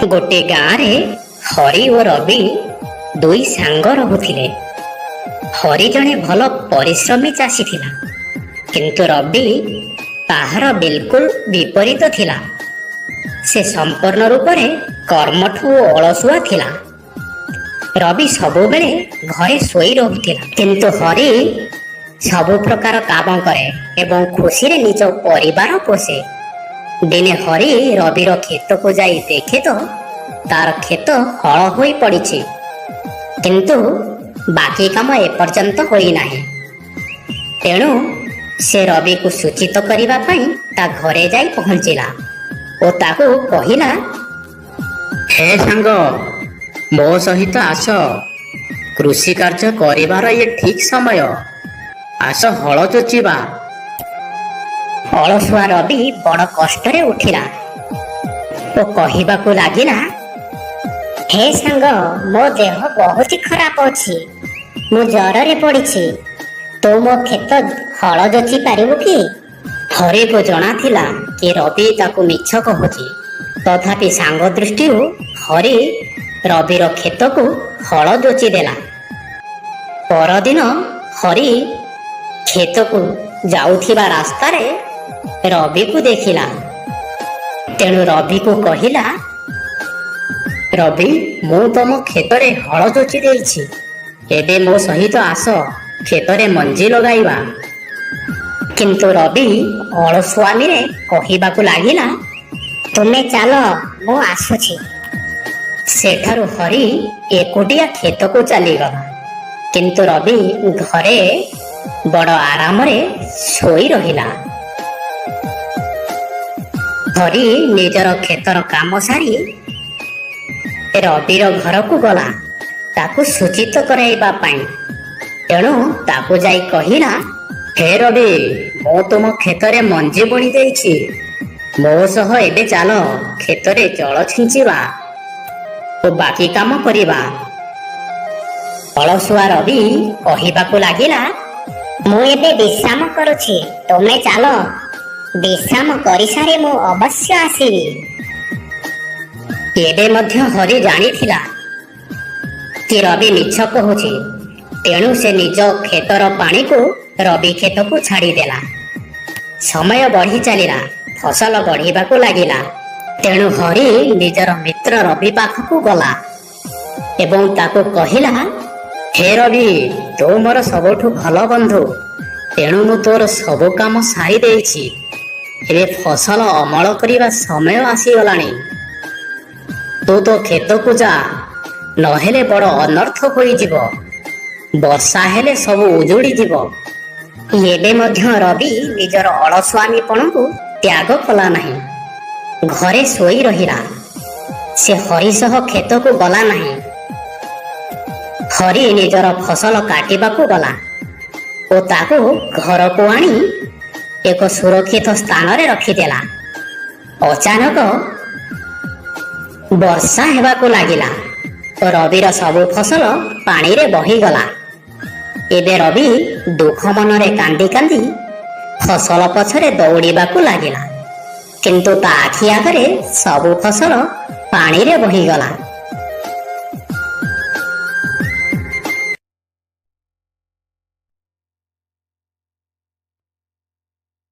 गोटे गाँव हरि और रवि दुई सांग रहुथिले। हरि जणे भल परिश्रमी चाषी थिला, किंतु रवि ताहार बिल्कुल विपरीत थिला। से संपूर्ण रूप से कर्मठु अलसुआ थिला। रवि सबु बेले घरे सोई रहुथिला, किंतु हरि सबु प्रकार काम करे एवं खुशी रे निज परिवार पोषे। दिने हरि रविर खेत को जाई देखे तो तार खेत हल होई पड़िछि, किंतु बाकी काम एपर्यंत होई नाही। तेणु से रवि को सूचित करिबा पई ता घरे जाई पहुंचिला ओ ताकू कहिला, हे सांग, मो सहित आस। कृषि कार्य करिबार ये ठीक समय। आस हल जोचिबा। अलसुआ रवि बड़ कष्टरे उठिला ओ कहिबाकू लागिला, हे सांग, मो देह बहुत खराब अछि। मु जररे पड़िछि। तो मो खेत हल जोची पारिबु कि? हरि को जଣା थिला कि रवि ताकू मिछ कहूछि, तथापि सांग दृष्टि हरि रविर खेत को हल जोची देला। परदिन हरि खेत को जाउथिबा रास्ता रे रवि को देखिला। तेणु रवि को कहिला, रवि, मु तम खेतरे हल जोची देइछि। एबे मो सहित आस, खेतरे मंजी लगाइबा। किंतु रवि अलसुआमी रे कहिबाकू लागिला, तुमे चलो, मु आसुछि। सेठारु हरि एकुटिया खेत को चलीगला, किंतु रवि घरे बड़ आराम रे सोई रहिला। हरि निजर खेतर काम सारी रविर घर को गला ताकू सूचित कराइबा पाई। तेणु ताकू जाई कहिला, हे रवि, मो तुम खेतरे मंजी बुणी देइछि। मो सह एबे चाल खेतरे जल छिंचिबा ओ बाकी काम करिबा। अलसुआ रवि कहिबाकू लागिला, मु एबे विश्राम करुछि, तुमे चलो। विश्राम करि सारे मु अवश्य आसीबि। एबे मध्य हरि जानिथिला कि रवि मिछ कहूछि। तेणु से निज खेतर पानी को रवि खेत को छाड़ी देला। समय बढ़ी चलिला, फसल बढ़िबाकू लागिला। तेणु हरि निजर मित्र रवि पाखकू गला एवं ताकू कहिला, हे रवि, तू मोर सबठु भल बंधु। तेणु मु तोर सबु काम सारी देइछि। एबे फसल अमल करिबा समय आसीगलानी। तू तो खेत को जा, नहेले बड़ अनर्थ होई जिवो। वर्षा हेले सबु उजुड़ी जिवो। एबे मध्य रवि निजर अलसुआमीपण को त्याग कला नहीं। घरे सोई रहिला। से हरि सह खेत को गला नहीं। हरि निजर फसल काटिबाकू गला ओ ताकू घर को आनी एक सुरक्षित स्थान रे रखिदेला। अचानक वर्षा हेबाकू लागिला तो रविर सबु फसल पानी रे बहीगला। एबे रवि दुख मनरे कांदी कांदी फसल पछरे दौड़ीबाकू लागिला, किंतु ता आखि आगरे सबु फसल पानी रे बहीगला।